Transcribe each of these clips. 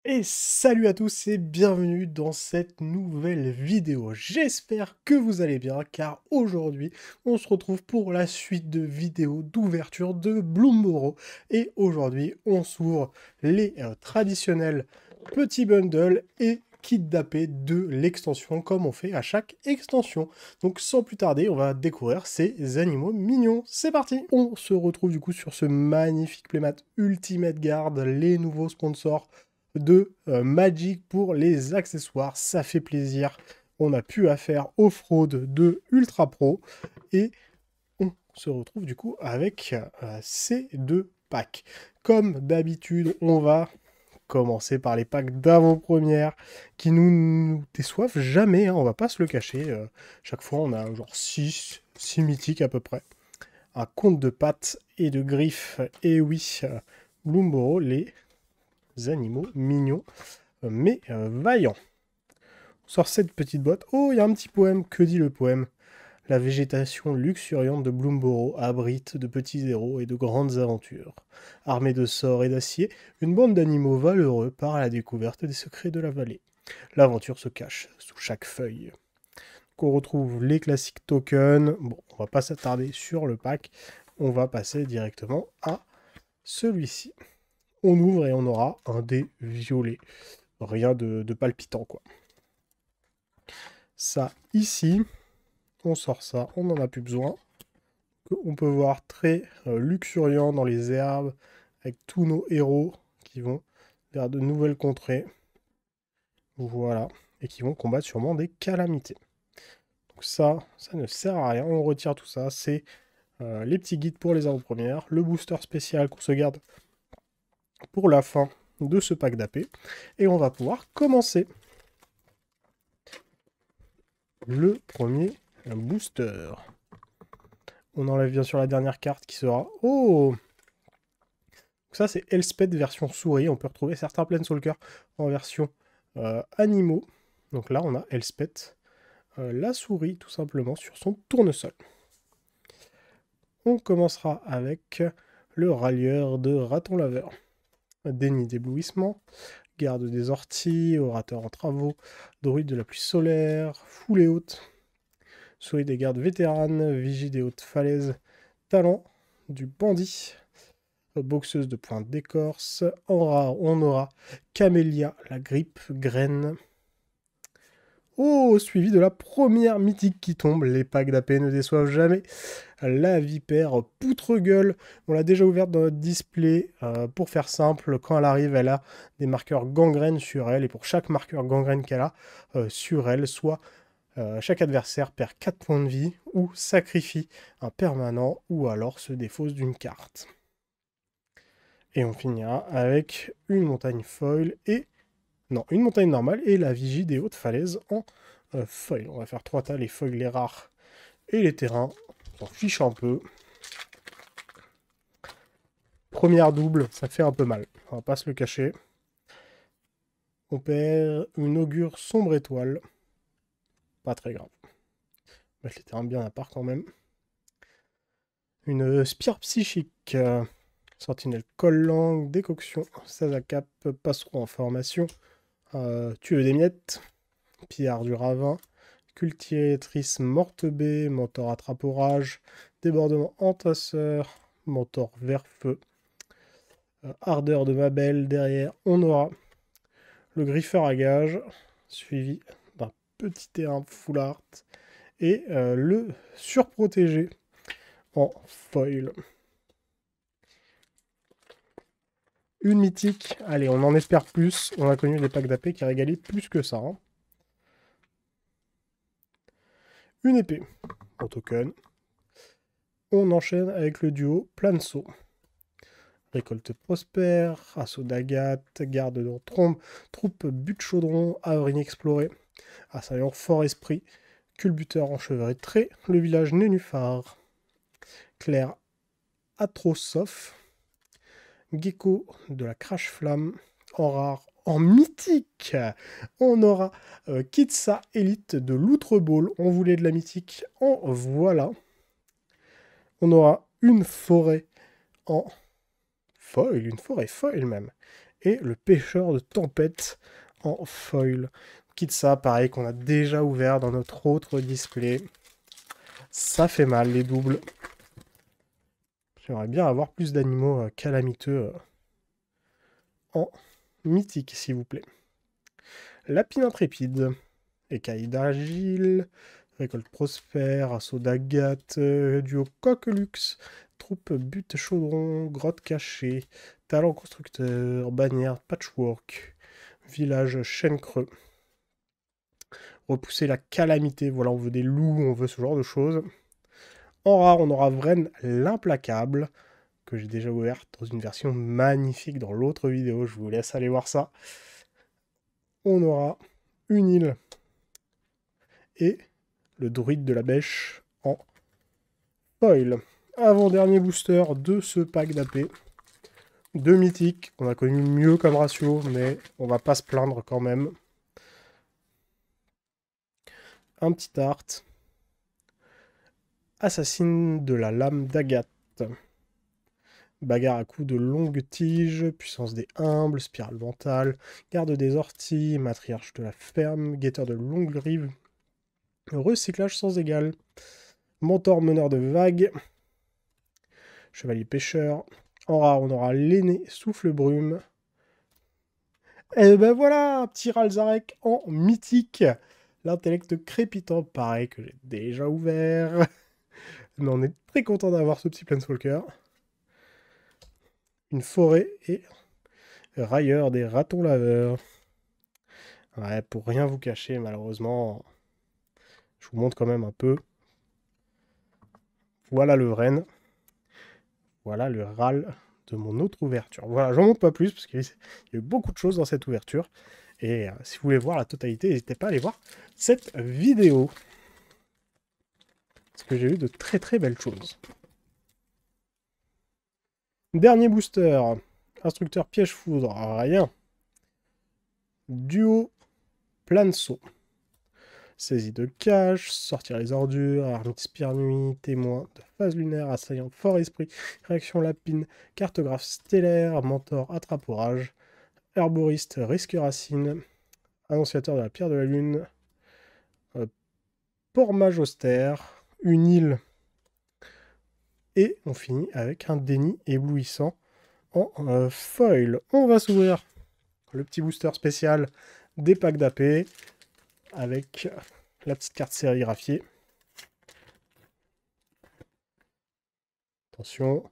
Et salut à tous et bienvenue dans cette nouvelle vidéo. J'espère que vous allez bien car aujourd'hui on se retrouve pour la suite de vidéos d'ouverture de Bloomboro. Et aujourd'hui on s'ouvre les traditionnels petits bundles et kits d'AP de l'extension comme on fait à chaque extension. Donc sans plus tarder on va découvrir ces animaux mignons. C'est parti. On se retrouve du coup sur ce magnifique playmat Ultimate Guard, les nouveaux sponsors de Magic pour les accessoires. Ça fait plaisir. On a pu affaire aux fraudes de Ultra Pro. Et on se retrouve du coup avec ces deux packs. Comme d'habitude, on va commencer par les packs d'avant-première qui nous déçoivent jamais, hein, on va pas se le cacher. Chaque fois, on a genre 6 mythiques à peu près. Un compte de pattes et de griffes. Et oui, Bloomboro, les animaux mignons mais vaillants. On sort cette petite boîte. Oh, il y a un petit poème. Que dit le poème? La végétation luxuriante de Bloomboro abrite de petits héros et de grandes aventures. Armés de sorts et d'acier, une bande d'animaux valeureux part à la découverte des secrets de la vallée. L'aventure se cache sous chaque feuille. Donc on retrouve les classiques tokens. Bon, on va pas s'attarder sur le pack. On va passer directement à celui-ci. On ouvre et on aura un dé violet. Rien de palpitant, quoi. Ça, ici, on sort ça, on n'en a plus besoin. On peut voir très luxuriant dans les herbes, avec tous nos héros qui vont vers de nouvelles contrées. Voilà. Et qui vont combattre sûrement des calamités. Donc ça ne sert à rien. On retire tout ça. C'est les petits guides pour les avant-premières. Le booster spécial qu'on se garde pour la fin de ce pack d'AP. Et on va pouvoir commencer. Le premier booster. On enlève bien sûr la dernière carte qui sera... Oh! Ça, c'est Elspeth version souris. On peut retrouver certains Planeswalkers en version animaux. Donc là, on a Elspeth, la souris, tout simplement, sur son tournesol. On commencera avec le rallieur de raton laveur. Déni d'éblouissement, garde des orties, orateur en travaux, druide de la pluie solaire, foulée haute, souris des gardes vétéranes, vigie des hautes falaises, talent du bandit, boxeuse de pointe d'écorce. En rare, on aura Camélia, la grippe, graine. Oh, suivi de la première mythique qui tombe. Les packs d'AP ne déçoivent jamais. La vipère poutre-gueule. On l'a déjà ouverte dans notre display. Pour faire simple, quand elle arrive, elle a des marqueurs gangrène sur elle. Et pour chaque marqueur gangrène qu'elle a sur elle, soit chaque adversaire perd 4 points de vie, ou sacrifie un permanent, ou alors se défausse d'une carte. Et on finira avec une montagne foil et... Non, une montagne normale et la vigie des hautes falaises en foil. On va faire 3 tas, les foils, les rares et les terrains. On s'en fiche un peu. Première double, ça fait un peu mal. On va pas se le cacher. On perd une augure sombre étoile. Pas très grave. On va mettre les terrains bien à part quand même. Une spire psychique. Sentinelle collant, décoction. 16 à cap, passeront en formation. Tuer des miettes. Pillard du ravin. Cultivatrice morte-bée, mentor attrape-orage, débordement entasseur, mentor vert-feu, ardeur de Mabel. Derrière, on aura le griffeur à gage, suivi d'un petit terrain full art, et le surprotégé en foil. Une mythique, allez, on en espère plus. On a connu des packs d'AP qui régalaient plus que ça. Hein. Une épée en token. On enchaîne avec le duo Planso. Récolte prospère, assaut d'Agathe, garde de trombe, troupe but chaudron, havre inexploré, assaillant fort esprit, culbuteur enchevêtré, le village nénuphar, Claire Atrosof, gecko de la crash flamme, en rare, en mythique, on aura Kitsa élite de l'Outre-Ball, on voulait de la mythique, en voilà. On aura une forêt en foil, une forêt foil même. et le pêcheur de tempête en foil. Quitte ça, pareil, qu'on a déjà ouvert dans notre autre display. Ça fait mal, les doubles. J'aimerais bien avoir plus d'animaux calamiteux en mythique, s'il vous plaît. Lapine intrépide, écaille d'argile, récolte prospère, assaut d'agate, duo coquelux, troupe butte chaudron, grotte cachée, talent constructeur, bannière patchwork, village chêne creux. Repousser la calamité, voilà, on veut des loups, on veut ce genre de choses. En rare, on aura Vren l'implacable, que j'ai déjà ouvert dans une version magnifique dans l'autre vidéo, je vous laisse aller voir ça. On aura une île et le druide de la bêche en foil. Avant-dernier booster de ce pack d'AP. Deux mythiques, on a connu mieux comme ratio, mais on va pas se plaindre quand même. Un petit art. Assassine de la lame d'Agathe. Bagarre à coups de longue tige, puissance des humbles, spirale mentale, garde des orties, matriarche de la ferme, guetteur de longue rive, recyclage sans égal, mentor meneur de vagues, chevalier pêcheur. En rare, on aura l'aîné souffle brume. Et ben voilà, petit Ralzarek en mythique. L'intellect crépitant, pareil que j'ai déjà ouvert. Mais on est très content d'avoir ce petit Planeswalker. Une forêt et railleur des ratons laveurs. Ouais, pour rien vous cacher, malheureusement, je vous montre quand même un peu. Voilà le Rennes. Voilà le râle de mon autre ouverture. Voilà, j'en montre pas plus parce qu'il y a eu beaucoup de choses dans cette ouverture. Et si vous voulez voir la totalité, n'hésitez pas à aller voir cette vidéo. Parce que j'ai eu de très très belles choses. Dernier booster. Instructeur piège foudre. Rien. Duo Planso. Saisie de cache, sortir les ordures, ermite spire nuit, témoin de phase lunaire, assaillant fort esprit, réaction lapine, cartographe stellaire, mentor attrape orage, herboriste risque racine, annonciateur de la pierre de la lune, port mage austère, une île, et on finit avec un déni éblouissant en foil. On va s'ouvrir le petit booster spécial des packs d'AP avec la petite carte sérigraphiée. Attention,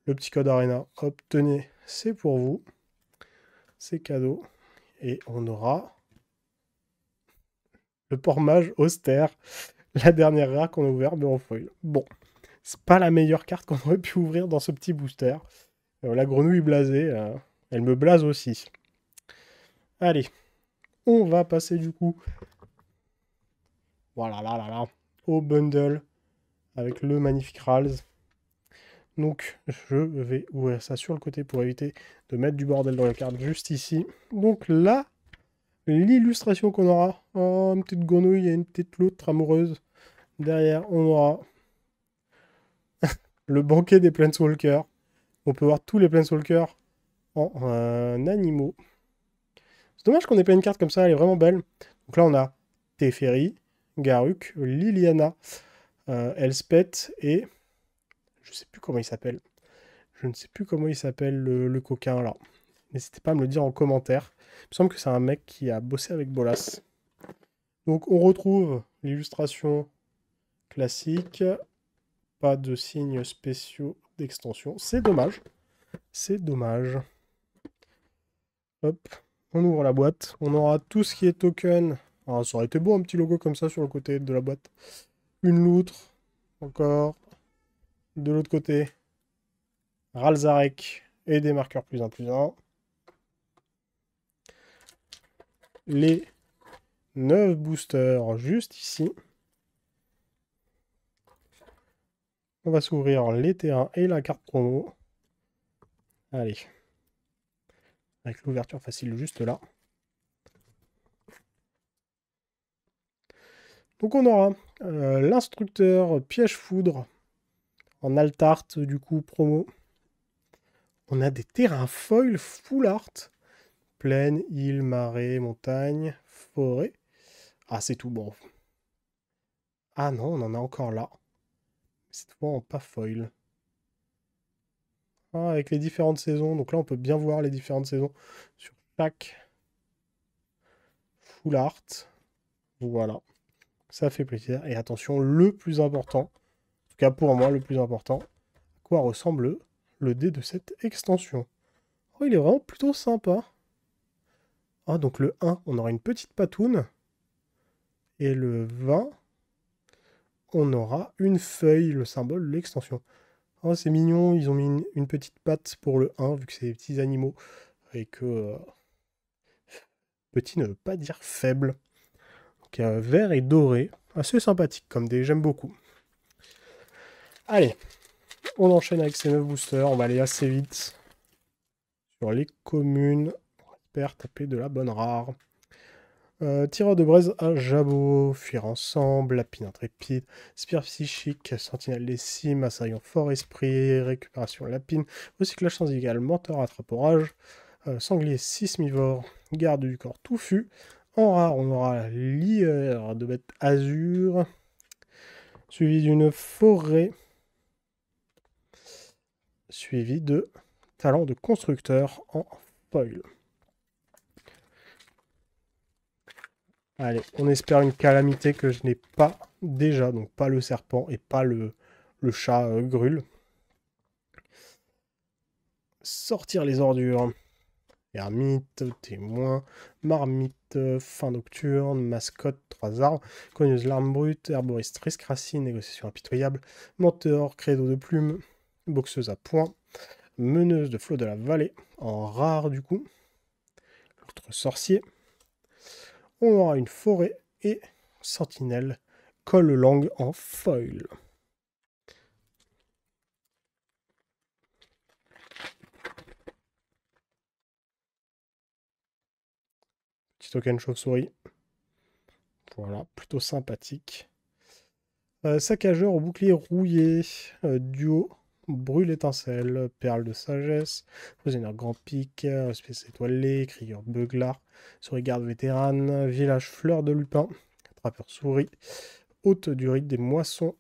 le petit code Arena, hop, tenez, c'est pour vous. C'est cadeau. Et on aura le port mage austère, la dernière rare qu'on a ouverte, mais en foil. Bon, c'est pas la meilleure carte qu'on aurait pu ouvrir dans ce petit booster. La grenouille blasée, elle me blase aussi. Allez, on va passer du coup, voilà, là, au bundle avec le magnifique Rals. Donc, je vais ouvrir ça sur le côté pour éviter de mettre du bordel dans la carte juste ici. Donc là, l'illustration qu'on aura, oh, une petite grenouille et une petite loutre amoureuse. Derrière, on aura le banquet des Planeswalkers. On peut voir tous les Planeswalkers en animaux. C'est dommage qu'on ait pas une carte comme ça, elle est vraiment belle. Donc là, on a Teferi, Garruk, Liliana, Elspeth et... Je sais plus comment il s'appelle. Je ne sais plus comment il s'appelle le coquin là. N'hésitez pas à me le dire en commentaire. Il me semble que c'est un mec qui a bossé avec Bolas. Donc on retrouve l'illustration classique. Pas de signes spéciaux d'extension. C'est dommage. C'est dommage. Hop. On ouvre la boîte. On aura tout ce qui est token. Ah, ça aurait été beau un petit logo comme ça sur le côté de la boîte. Une loutre. Encore. De l'autre côté. Ralzarek et des marqueurs plus 1 plus 1. Les 9 boosters juste ici. On va s'ouvrir les terrains et la carte promo. Allez. Avec l'ouverture facile juste là. Donc on aura l'instructeur piège foudre en alt art du coup promo. On a des terrains foil full art. Plaine, île, marais, montagne, forêt. Ah, c'est tout bon. Ah non, on en a encore là. Cette fois en pas foil. Ah, avec les différentes saisons. Donc là, on peut bien voir les différentes saisons sur chaque full art. Voilà. Ça fait plaisir. Et attention, le plus important, en tout cas pour moi, le plus important, à quoi ressemble le dé de cette extension. Oh, il est vraiment plutôt sympa. Ah, donc le 1, on aura une petite patoune. Et le 20, on aura une feuille, le symbole de l'extension. Oh, c'est mignon, ils ont mis une petite patte pour le 1, vu que c'est des petits animaux. Et que... petit ne veut pas dire faible. Donc vert et doré. Assez sympathique comme dé, j'aime beaucoup. Allez, on enchaîne avec ces 9 boosters. On va aller assez vite sur les communes. On espère taper de la bonne rare. Tireur de braise à jabot, fuir ensemble, lapine intrépide, spire psychique, sentinelle des cimes, assaillant fort esprit, récupération lapine, recyclage sans égal, menteur attrape orage, sanglier sismivore, garde du corps touffu. En rare, on aura lieur de bête azur, suivi d'une forêt, suivi de talent de constructeur en foil. Allez, on espère une calamité que je n'ai pas déjà, donc pas le serpent et pas le chat grûle. Sortir les ordures. Ermite, témoin, marmite, fin nocturne, mascotte, 3 arbres, cogneuse larme brute, herboriste risque racine, négociation impitoyable, menteur, credo de plume, boxeuse à poing, meneuse de flot de la vallée, en rare du coup, l'autre sorcier. On aura une forêt et sentinelle, colle langue en foil. Petit token chauve-souris. Voilà, plutôt sympathique. Saccageur au bouclier rouillé, duo, brûle étincelle, perle de sagesse, prisonnier grand pic, espèce étoilée, crieur beuglard, souris garde vétérane, village fleur de lupin, trappeur souris, hôte du rite des moissons.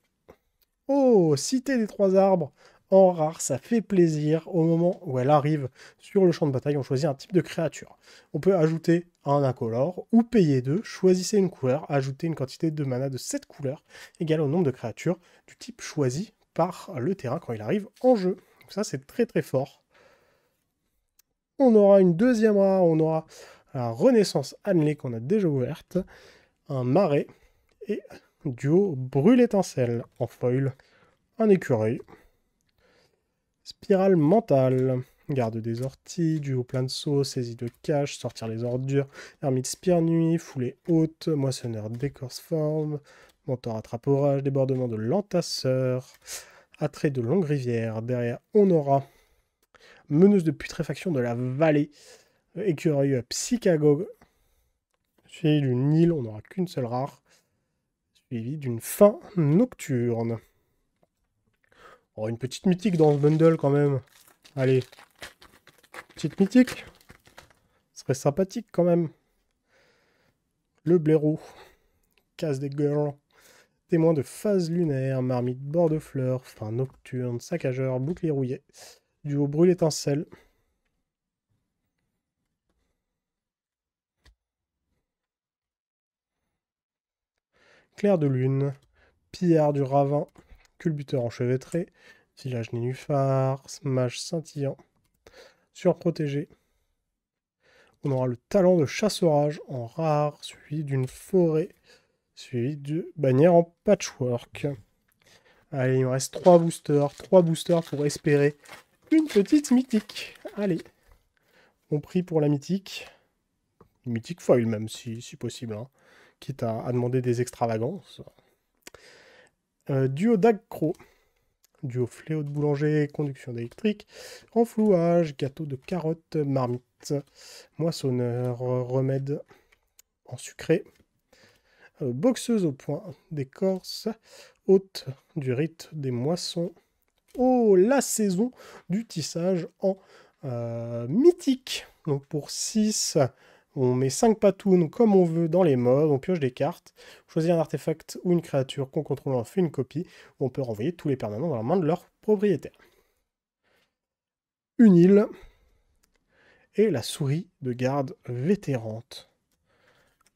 Oh, cité des 3 arbres, en rare, ça fait plaisir. Au moment où elle arrive sur le champ de bataille, on choisit un type de créature. On peut ajouter un incolore ou payer 2. Choisissez une couleur, ajoutez une quantité de mana de cette couleur égale au nombre de créatures du type choisi par le terrain quand il arrive en jeu. Donc ça, c'est très très fort. On aura une deuxième rare, on aura la Renaissance Hanley qu'on a déjà ouverte, un marais et duo brûle étincelle en foil, un écureuil. Spirale mentale. Garde des orties, duo plein de sauts, saisie de cache, sortir les ordures, ermite spire nuit, foulée haute, moissonneur d'écorce forme, mentor attrape orage, débordement de l'entasseur, attrait de longue rivière. Derrière, on aura meneuse de putréfaction de la vallée, écureuil psychagogue, suivi d'une île, on n'aura qu'une seule rare, suivi d'une fin nocturne. Oh, une petite mythique dans ce bundle quand même. Allez, petite mythique. Ce serait sympathique quand même. Le blaireau. Casse des girls. Témoin de phase lunaire. Marmite bord de fleurs. Fin nocturne. Saccageur. Bouclier rouillé. Duo brûle étincelle. Clair de lune. Pillard du ravin. Culbuteur enchevêtré. Village nénuphar. Mage scintillant. Surprotégé. On aura le talent de chasse-orage en rare, suivi d'une forêt, suivi de bannière en patchwork. Allez, il me reste 3 boosters. 3 boosters pour espérer une petite mythique. Allez, on prie pour la mythique. Une mythique foil même, si possible. Hein. Quitte à demander des extravagances. Duo d'accro. Duo fléau de boulanger, conduction d'électrique, renflouage, gâteau de carottes, marmite, moissonneur, remède en sucré, boxeuse au point d'écorce, hôte du rite des moissons, Oh, la saison du tissage en mythique. Donc pour 6, on met 5 patounes comme on veut dans les modes, on pioche des cartes, choisit un artefact ou une créature qu'on contrôle, on fait une copie, on peut renvoyer tous les permanents dans la main de leur propriétaire. Une île et la souris de garde vétérante.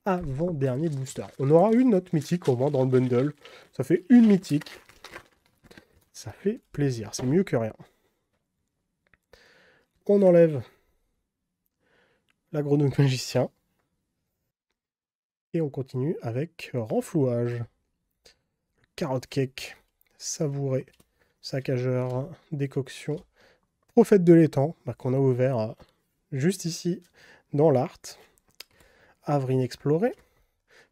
Avant-dernier booster. On aura une note mythique au moins dans le bundle. Ça fait une mythique. Ça fait plaisir, c'est mieux que rien. On enlève la grenouille magicien. Et on continue avec renflouage. Carotte cake, savouré, saccageur, décoction, prophète de l'étang, qu'on a ouvert juste ici dans l'art. Havre inexploré,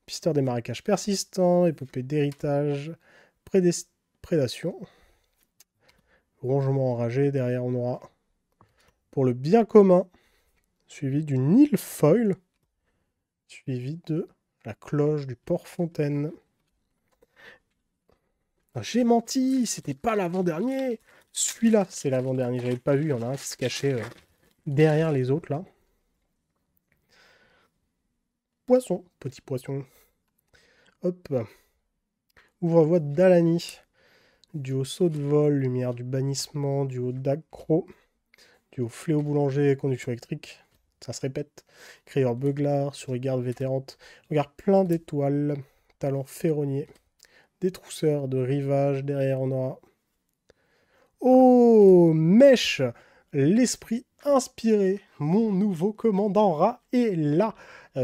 pisteur des marécages persistants, épopée d'héritage, prédation, rongement enragé. Derrière, on aura pour le bien commun, suivi d'une île foil, suivi de la cloche du Port-Fontaine. J'ai menti, c'était pas l'avant-dernier. Celui-là, c'est l'avant-dernier. J'avais pas vu, il y en a un qui se cachait derrière les autres, là. Poisson, petit poisson. Hop. Ouvre-voie d'Alani. Duo saut de vol, lumière du bannissement, duo d'accro, duo fléau boulanger, conduction électrique. Ça se répète. Crieur beuglard, souris garde vétérante. Regard plein d'étoiles. Talent ferronnier. Détrousseur de rivage. Derrière, on aura... Oh, Mèche, l'esprit inspiré. Mon nouveau commandant rat est là.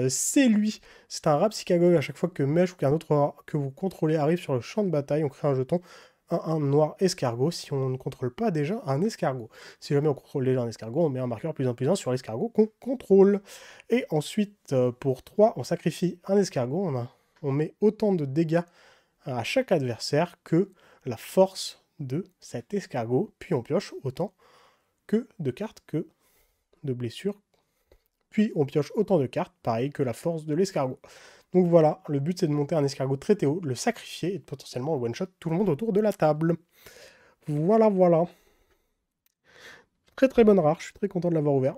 C'est lui. C'est un rat psychagogue. À chaque fois que Mèche ou qu'un autre rat que vous contrôlez arrive sur le champ de bataille, on crée un jeton 1-1 noir escargot si on ne contrôle pas déjà un escargot. Si jamais on contrôle déjà un escargot, on met un marqueur +1/+1 sur l'escargot qu'on contrôle. Et ensuite, pour 3, on sacrifie un escargot. On met autant de dégâts à chaque adversaire que la force de cet escargot. Puis on pioche autant que de cartes que de blessures. Puis on pioche autant de cartes, pareil que la force de l'escargot. Donc voilà, le but c'est de monter un escargot très haut, de le sacrifier et de potentiellement one-shot tout le monde autour de la table. Voilà, voilà. Très très bonne rare, je suis très content de l'avoir ouvert.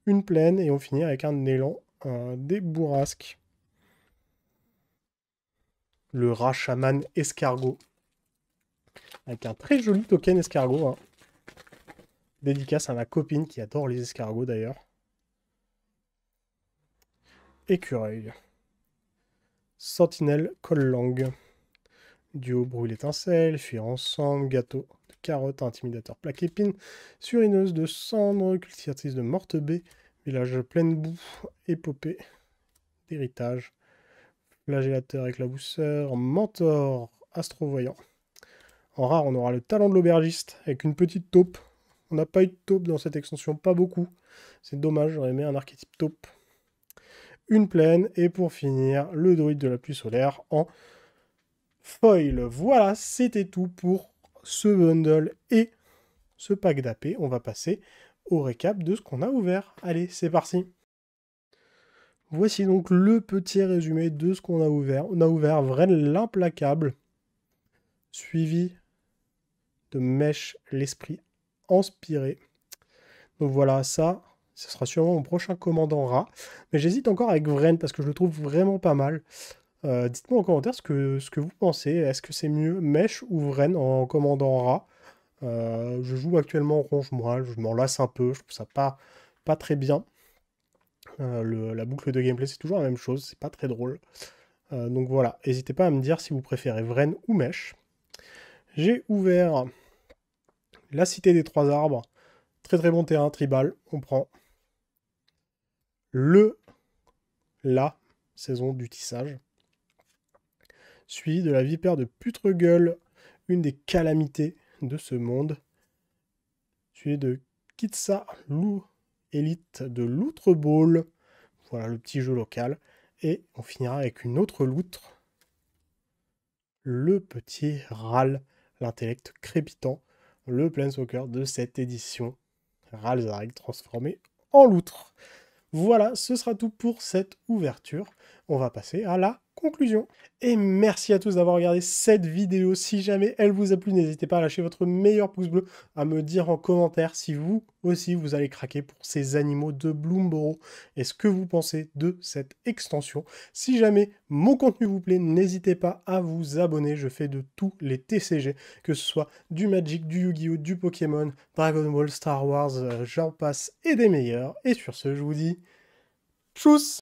Une plaine et on finit avec un élan des bourrasques. Le rat chaman escargot. Avec un très joli token escargot. Hein. Dédicace à ma copine qui adore les escargots d'ailleurs. Écureuil. Sentinelle colle-langue. Duo brûle étincelle, fuir ensemble, gâteau de carottes, intimidateur plaque épine, surineuse de cendres, cultivatrice de morte baie, village pleine boue, épopée d'héritage, flagellateur éclabousseur, mentor, astrovoyant. En rare, on aura le talent de l'aubergiste avec une petite taupe. On n'a pas eu de taupe dans cette extension, pas beaucoup. C'est dommage, j'aurais aimé un archétype taupe. Une plaine, et pour finir, le druide de la pluie solaire en foil. Voilà, c'était tout pour ce bundle et ce pack d'AP. On va passer au récap de ce qu'on a ouvert. Allez, c'est parti. Voici donc le petit résumé de ce qu'on a ouvert. On a ouvert Vren l'implacable, suivi de Mèche l'esprit inspiré. Donc voilà, ça, ce sera sûrement mon prochain commandant rat. Mais j'hésite encore avec Vren parce que je le trouve vraiment pas mal. Dites-moi en commentaire ce que vous pensez. Est-ce que c'est mieux Mèche ou Vren en commandant rat? Je joue actuellement Ronge-Moelle, je m'en lasse un peu, je trouve ça pas très bien. La boucle de gameplay, c'est toujours la même chose, c'est pas très drôle. Donc voilà, n'hésitez pas à me dire si vous préférez Vren ou Mèche. J'ai ouvert la Cité des Trois Arbres. Très très bon terrain, tribal, on prend. La saison du tissage. Suivi de la vipère de Putregueule, une des calamités de ce monde. Suivi de Kitsa Lou Élite de l'Outre-Ball. Voilà le petit jeu local. Et on finira avec une autre loutre. Le petit Ral, l'intellect crépitant. Le Planeswalker de cette édition. Ralzarek transformé en loutre. Voilà, ce sera tout pour cette ouverture. On va passer à la conclusion. Et merci à tous d'avoir regardé cette vidéo. Si jamais elle vous a plu, n'hésitez pas à lâcher votre meilleur pouce bleu, à me dire en commentaire si vous aussi vous allez craquer pour ces animaux de Bloomborough et ce que vous pensez de cette extension. Si jamais mon contenu vous plaît, n'hésitez pas à vous abonner. Je fais de tous les TCG, que ce soit du Magic, du Yu-Gi-Oh, du Pokémon, Dragon Ball, Star Wars, j'en passe et des meilleurs. Et sur ce, je vous dis tchuss!